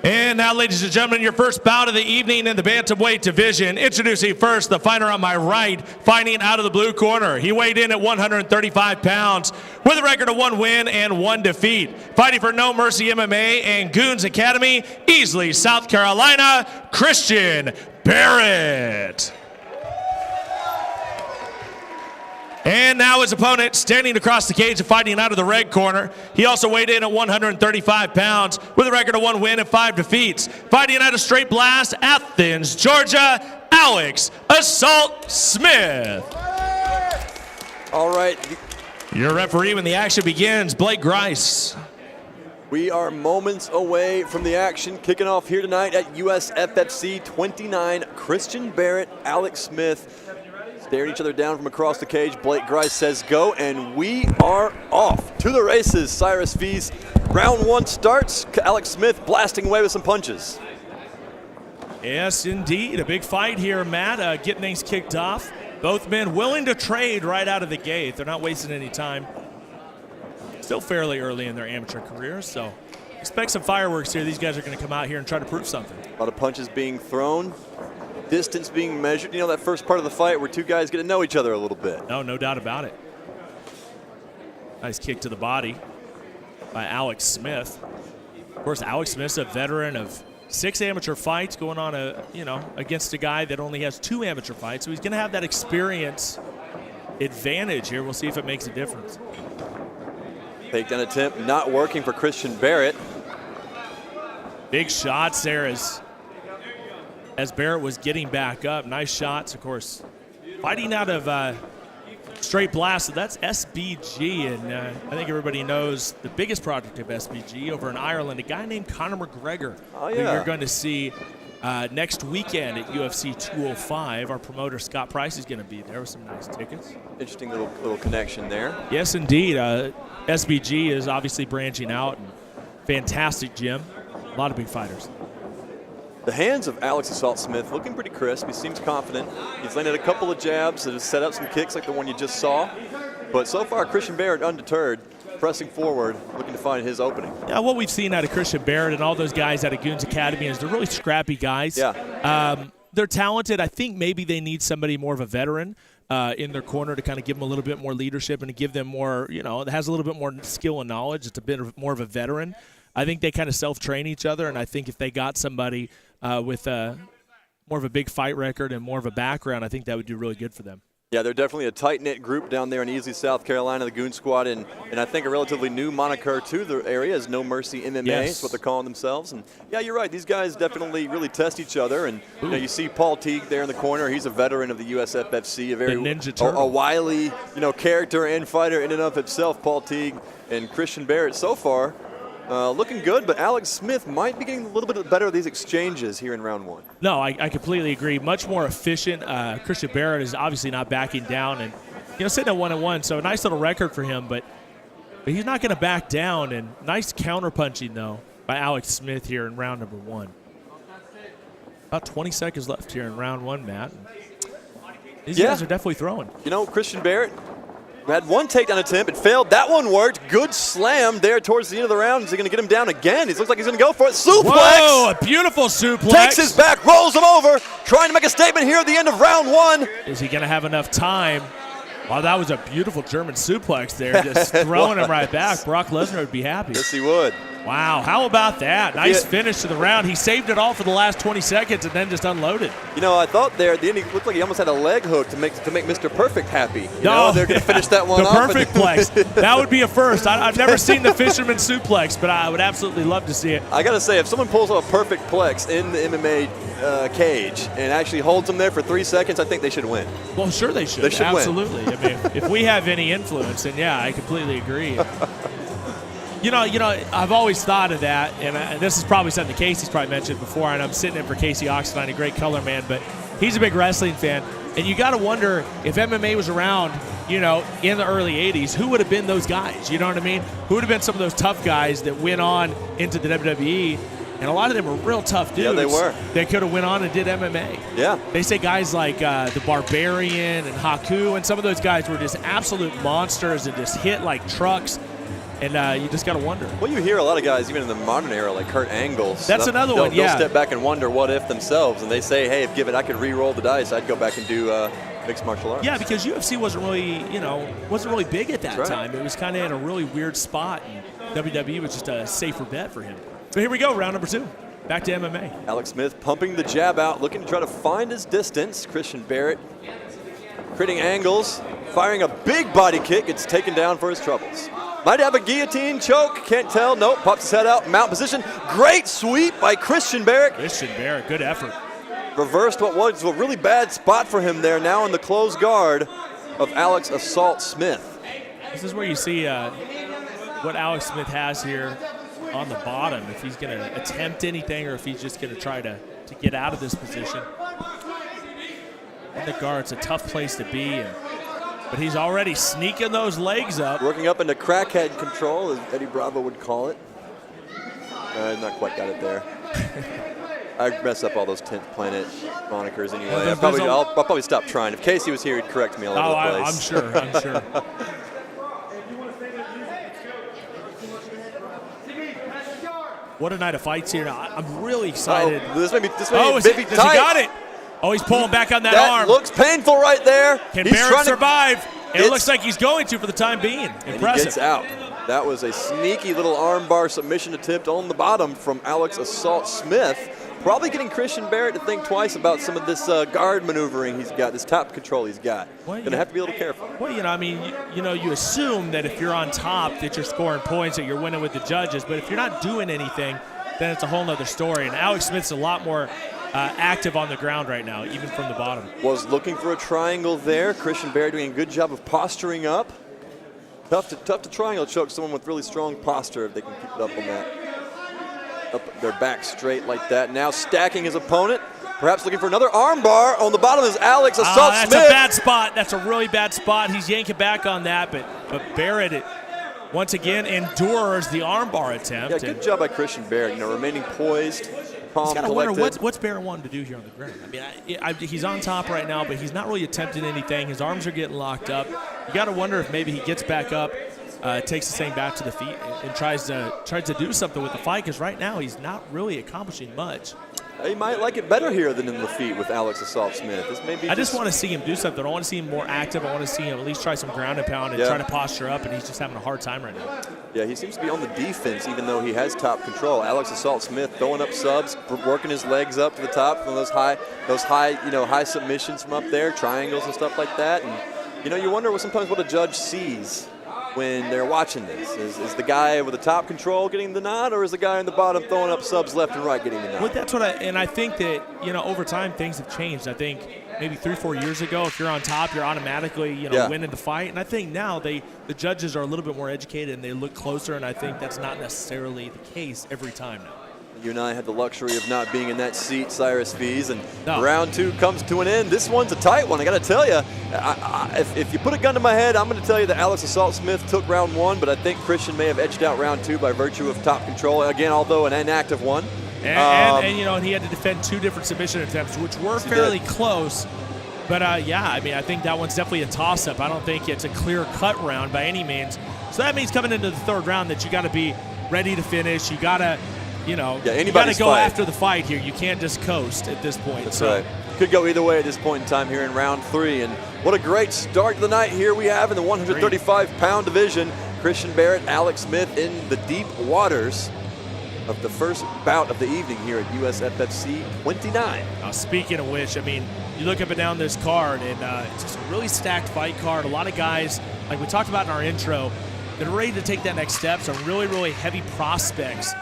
And now, ladies and gentlemen, your first bout of the evening in the bantamweight division. Introducing first the fighter on my right, fighting out of the blue corner. He weighed in at 135 pounds with a record of 1 win and 1 defeat. Fighting for No Mercy MMA and Goons Academy, Easley, South Carolina, Christian Barrett. And now his opponent standing across the cage and fighting out of the red corner. He also weighed in at 135 pounds with a record of 1 win and 5 defeats. Fighting out of Straight Blast, Athens, Georgia, Alex Assault Smith. All right. Your referee when the action begins, Blake Grice. We are moments away from the action kicking off here tonight at USFFC 29. Christian Barrett, Alex Smith staring each other down from across the cage. Blake Grice says go, and we are off to the races. Cyrus Fees, round 1 starts. Alex Smith blasting away with some punches. Yes, indeed. A big fight here, Matt. Getting things kicked off. Both men willing to trade right out of the gate. They're not wasting any time. Still fairly early in their amateur careers, so expect some fireworks here. These guys are going to come out here and try to prove something. A lot of punches being thrown. Distance being measured. You know, that first part of the fight where two guys get to know each other a little bit. No doubt about it. Nice kick to the body by Alex Smith. Of course, Alex Smith's a veteran of 6 amateur fights going on against a guy that only has 2 amateur fights. So he's going to have that experience advantage here. We'll see if it makes a difference. Takedown attempt not working for Christian Barrett. Big shots there as Barrett was getting back up. Nice shots, of course. Fighting out of Straight Blast, so that's SBG, and I think everybody knows the biggest project of SBG over in Ireland, a guy named Conor McGregor, who you're going to see next weekend at UFC 205. Our promoter, Scott Price, is going to be there with some nice tickets. Interesting little connection there. Yes, indeed. SBG is obviously branching out, and fantastic gym. A lot of big fighters. The hands of Alex Assault Smith looking pretty crisp. He seems confident. He's landed a couple of jabs that have set up some kicks like the one you just saw. But so far, Christian Barrett undeterred, pressing forward, looking to find his opening. Yeah, what we've seen out of Christian Barrett and all those guys out of Goons Academy is they're really scrappy guys. Yeah. They're talented. I think maybe they need somebody more of a veteran in their corner to kind of give them a little bit more leadership and to give them more, that has a little bit more skill and knowledge. It's a bit more of a veteran. I think they kind of self-train each other, and I think if they got somebody with more of a big fight record and more of a background, I think that would do really good for them. Yeah, they're definitely a tight-knit group down there in Easley, South Carolina, the Goon Squad, and I think a relatively new moniker to the area is No Mercy MMA. Yes. That's what they're calling themselves. And yeah, you're right. These guys definitely really test each other. And you see Paul Teague there in the corner. He's a veteran of the USFFC, a very Ninja Turtle. a wily character and fighter in and of himself. Paul Teague and Christian Barrett so far. Looking good, but Alex Smith might be getting a little bit better at these exchanges here in round 1. No, I completely agree. Much more efficient. Christian Barrett is obviously not backing down and, sitting at 1-1, so a nice little record for him, but he's not going to back down. And nice counter-punching, though, by Alex Smith here in round number 1. About 20 seconds left here in round 1, Matt. These guys are definitely throwing. Christian Barrett had one takedown attempt. It failed. That one worked. Good slam there towards the end of the round. Is he going to get him down again? He looks like he's going to go for it. Suplex. Whoa, a beautiful suplex. Takes his back, rolls him over, trying to make a statement here at the end of round 1. Is he going to have enough time? Wow, that was a beautiful German suplex there, just throwing him right back. Brock Lesnar would be happy. Yes, he would. Wow, how about that? Nice finish to the round. He saved it all for the last 20 seconds and then just unloaded. I thought there at the end he looked like he almost had a leg hook to make Mr. Perfect happy. They're going to finish that one off. The perfect plex. That would be a first. I've never seen the fisherman suplex, but I would absolutely love to see it. I got to say, if someone pulls off a perfect plex in the MMA cage and actually holds them there for 3 seconds, I think they should win. Well, sure they should. They should absolutely. win. I mean, if we have any influence, then yeah, I completely agree. I've always thought of that, and this is probably something Casey's probably mentioned before, and I'm sitting in for Casey Oxenine, a great color man, but he's a big wrestling fan, and you got to wonder if MMA was around, in the early 80s, who would have been those guys, you know what I mean? Who would have been some of those tough guys that went on into the WWE, and a lot of them were real tough dudes. Yeah, they were. They could have went on and did MMA. Yeah. They say guys like the Barbarian and Haku, and some of those guys were just absolute monsters and just hit like trucks. And you just got to wonder. Well, you hear a lot of guys, even in the modern era, like Kurt Angles. That's another one, yeah. They'll step back and wonder what if themselves, and they say, hey, if given I could re-roll the dice, I'd go back and do mixed martial arts. Yeah, because UFC wasn't really big at that That's right. time. It was kind of in a really weird spot, and WWE was just a safer bet for him. So here we go, round number 2. Back to MMA. Alex Smith pumping the jab out, looking to try to find his distance. Christian Barrett creating angles, firing a big body kick. It's taken down for his troubles. Might have a guillotine choke, can't tell. Nope, pops his head out, mount position. Great sweep by Christian Barrett. Christian Barrett, good effort. Reversed what was a really bad spot for him there, now in the closed guard of Alex Assault Smith. This is where you see what Alex Smith has here on the bottom, if he's going to attempt anything or if he's just going to try to get out of this position. In the guard's a tough place to be, but he's already sneaking those legs up. Working up into crackhead control, as Eddie Bravo would call it. Not quite got it there. I mess up all those 10th Planet monikers anyway. Well, I'll probably stop trying. If Casey was here, he'd correct me all over the place. I'm sure. What a night of fights here. Now, I'm really excited. This may be does tight. he got it? Oh, he's pulling back on that arm. That looks painful right there. Can Barrett survive? It looks like he's going to for the time being. Impressive. And he gets out. That was a sneaky little armbar submission attempt on the bottom from Alex Assault Smith. Probably getting Christian Barrett to think twice about some of this guard maneuvering he's got, this top control he's got. Going to have to be a little careful. Well, you assume that if you're on top that you're scoring points, that you're winning with the judges. But if you're not doing anything, then it's a whole other story. And Alex Smith's a lot more active on the ground right now, even from the bottom. Was looking for a triangle there. Christian Barrett doing a good job of posturing up. Tough to triangle choke someone with really strong posture if they can keep it up on that. Up their back straight like that. Now stacking his opponent. Perhaps looking for another armbar. On the bottom is Alex Assault Smith. That's a bad spot. That's a really bad spot. He's yanking back on that, but Barrett, once again, endures the armbar attempt. Yeah, good job by Christian Barrett. Remaining poised, calm, he's got to collected. wonder what's Barrett wanting to do here on the ground. He's on top right now, but he's not really attempting anything. His arms are getting locked up. You got to wonder if maybe he gets back up, takes the thing back to the feet, and tries to do something with the fight. Because right now he's not really accomplishing much. He might like it better here than in the feet with Alex Assault Smith. I just want to see him do something. I want to see him more active. I want to see him at least try some ground and pound and try to posture up, and he's just having a hard time right now. Yeah, he seems to be on the defense, even though he has top control. Alex Assault Smith throwing up subs, working his legs up to the top from those high submissions from up there, triangles and stuff like that. And you wonder sometimes what a judge sees when they're watching this. Is the guy with the top control getting the nod, or is the guy in the bottom throwing up subs left and right getting the nod? Well, that's what I think that, over time things have changed. I think maybe 3-4 years ago, if you're on top, you're automatically, winning the fight. And I think now the judges are a little bit more educated and they look closer, and I think that's not necessarily the case every time now. You and I had the luxury of not being in that seat, Cyrus Fees, and round 2 comes to an end. This one's a tight one. I got to tell you, if you put a gun to my head, I'm going to tell you that Alex Assault Smith took round 1, but I think Christian may have edged out round 2 by virtue of top control. Again, although an inactive one. And he had to defend 2 different submission attempts, which were fairly close. But I think that one's definitely a toss-up. I don't think it's a clear-cut round by any means. So that means coming into the 3rd round that you got to be ready to finish. You got to. You got to go after the fight here. You can't just coast at this point. That's right. Could go either way at this point in time here in round 3. And what a great start to the night here we have in the 135-pound division. Christian Barrett, Alex Smith in the deep waters of the first bout of the evening here at USFFC 29. Now, speaking of which, you look up and down this card, and it's just a really stacked fight card. A lot of guys, like we talked about in our intro, that are ready to take that next step. Some really, really heavy prospects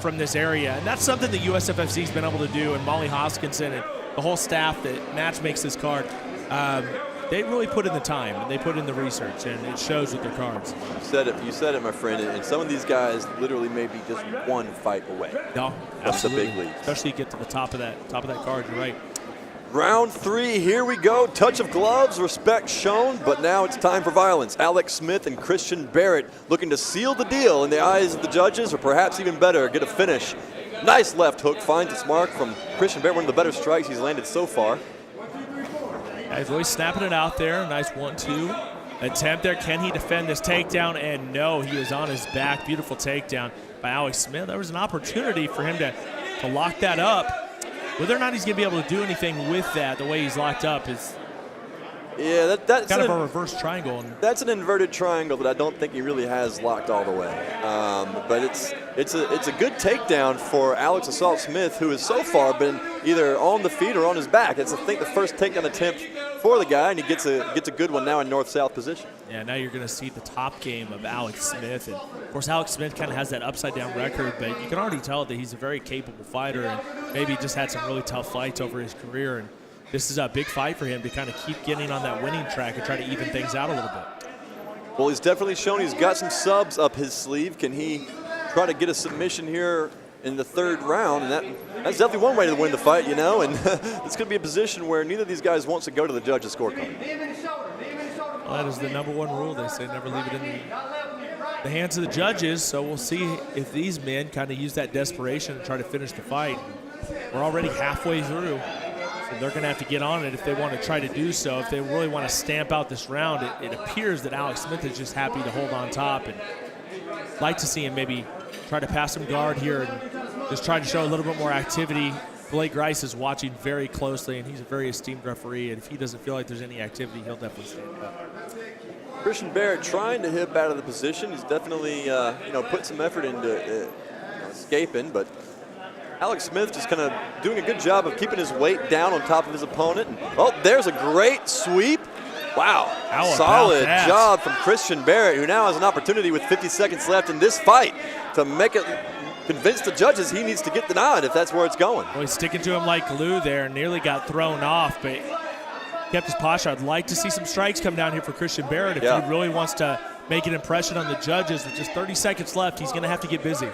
from this area. And that's something that USFFC's been able to do, and Molly Hoskinson and the whole staff that match makes this card, they really put in the time, and they put in the research, and it shows with their cards. You said it, my friend, and some of these guys literally may be just one fight away. No, that's the big league. Especially get to the top of that card, you're right. Round 3, here we go. Touch of gloves, respect shown, but now it's time for violence. Alex Smith and Christian Barrett looking to seal the deal in the eyes of the judges, or perhaps even better, get a finish. Nice left hook finds its mark from Christian Barrett, one of the better strikes he's landed so far. He's really snapping it out there. Nice 1-2. attempt there. Can he defend this takedown? And no, he is on his back. Beautiful takedown by Alex Smith. There was an opportunity for him to lock that up. Whether or not he's going to be able to do anything with that, the way he's locked up, is that's kind of a reverse triangle. That's an inverted triangle that I don't think he really has locked all the way. But it's a good takedown for Alex Assault Smith, who has so far been either on the feet or on his back. It's, I think, the first takedown attempt for the guy, and he gets a good one now in north-south position. Yeah, now you're going to see the top game of Alex Smith. And, of course, Alex Smith kind of has that upside-down record, but you can already tell that he's a very capable fighter and maybe just had some really tough fights over his career. And this is a big fight for him to kind of keep getting on that winning track and try to even things out a little bit. Well, he's definitely shown he's got some subs up his sleeve. Can he try to get a submission here in the third round? And that's definitely one way to win the fight, you know, and it's going to be a position where neither of these guys wants to go to the judges' scorecard. Well, that is the number one rule. They say never leave it in the hands of the judges, so we'll see if these men kind of use that desperation to try to finish the fight. We're already halfway through, so they're going to have to get on it if they want to try to do so. If they really want to stamp out this round, it appears that Alex Smith is just happy to hold on top, and like to see him maybe try to pass some guard here and just try to show a little bit more activity. Blake Grice is watching very closely, and he's a very esteemed referee, and if he doesn't feel like there's any activity, he'll definitely stand up. Christian Barrett trying to hip out of the position. He's definitely put some effort into escaping, but Alex Smith just kind of doing a good job of keeping his weight down on top of his opponent. And, oh, there's a great sweep. Wow, solid job from Christian Barrett, who now has an opportunity with 50 seconds left in this fight to make it convince the judges he needs to get denied if that's where it's going. Well, he's sticking to him like glue there. Nearly got thrown off, but kept his posture. I'd like to see some strikes come down here for Christian Barrett if he really wants to make an impression on the judges. With just 30 seconds left, he's going to have to get busy.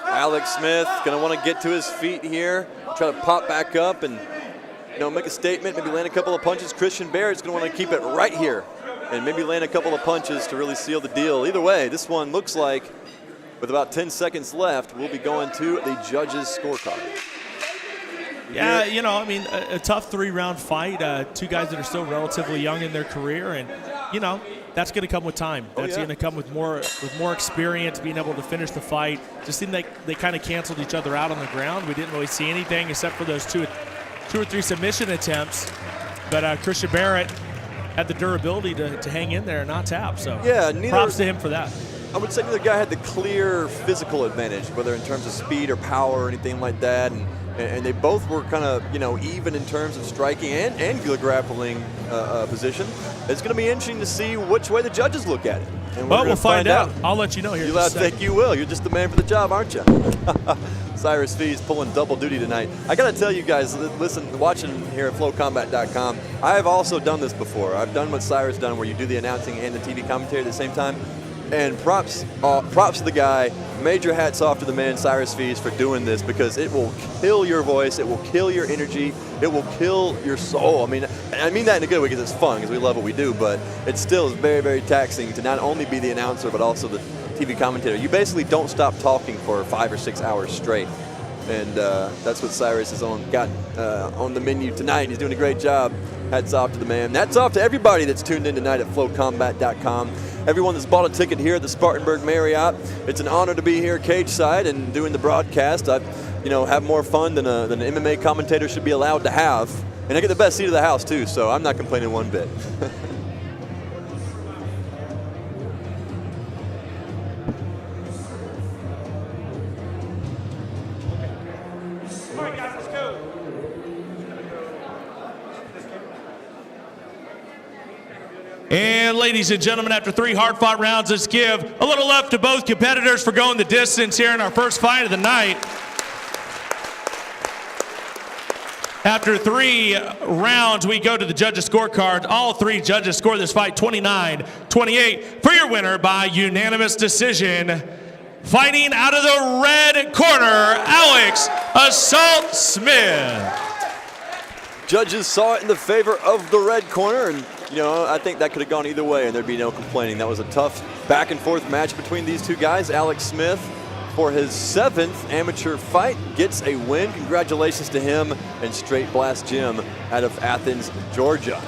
Alex Smith going to want to get to his feet here, try to pop back up and make a statement, maybe land a couple of punches. Christian Barrett's going to want to keep it right here and maybe land a couple of punches to really seal the deal. Either way, this one looks like, with about 10 seconds left, we'll be going to the judges' scorecard. Yeah, a tough three-round fight. Two guys that are still relatively young in their career, and that's going to come with time. That's going to come with more experience, being able to finish the fight. Just seemed like they kind of canceled each other out on the ground. We didn't really see anything except for those two or three submission attempts. But Christian Barrett had the durability to hang in there and not tap. So props to him for that. I would say neither guy had the clear physical advantage, whether in terms of speed or power or anything like that. And they both were kind of, even in terms of striking and good grappling position. It's going to be interesting to see which way the judges look at it. And we'll find out. I'll let you know here. I think you will. You're just the man for the job, aren't you? Cyrus Fee's pulling double duty tonight. I got to tell you guys, listen, watching here at flowcombat.com, I have also done this before. I've done what Cyrus done, where you do the announcing and the TV commentary at the same time. And props to the guy. Major hats off to the man, Cyrus Fees, for doing this, because it will kill your voice, it will kill your energy, it will kill your soul. I mean that in a good way, because it's fun, because we love what we do, but it still is very, very taxing to not only be the announcer, but also the TV commentator. You basically don't stop talking for 5 or 6 hours straight. And that's what Cyrus has got on the menu tonight. He's doing a great job. Hats off to the man. Hats off to everybody that's tuned in tonight at flowcombat.com. Everyone that's bought a ticket here at the Spartanburg Marriott. It's an honor to be here cage side and doing the broadcast. I have more fun than an MMA commentator should be allowed to have. And I get the best seat of the house too, so I'm not complaining one bit. And ladies and gentlemen, after 3 hard-fought rounds, let's give a little love to both competitors for going the distance here in our first fight of the night. After 3 rounds, we go to the judges' scorecard. All 3 judges score this fight 29-28 for your winner by unanimous decision. Fighting out of the red corner, Alex Assault Smith. Judges saw it in the favor of the red corner, and I think that could have gone either way and there'd be no complaining. That was a tough back and forth match between these two guys. Alex Smith for his 7th amateur fight, gets a win. Congratulations to him and Straight Blast Jim out of Athens, Georgia.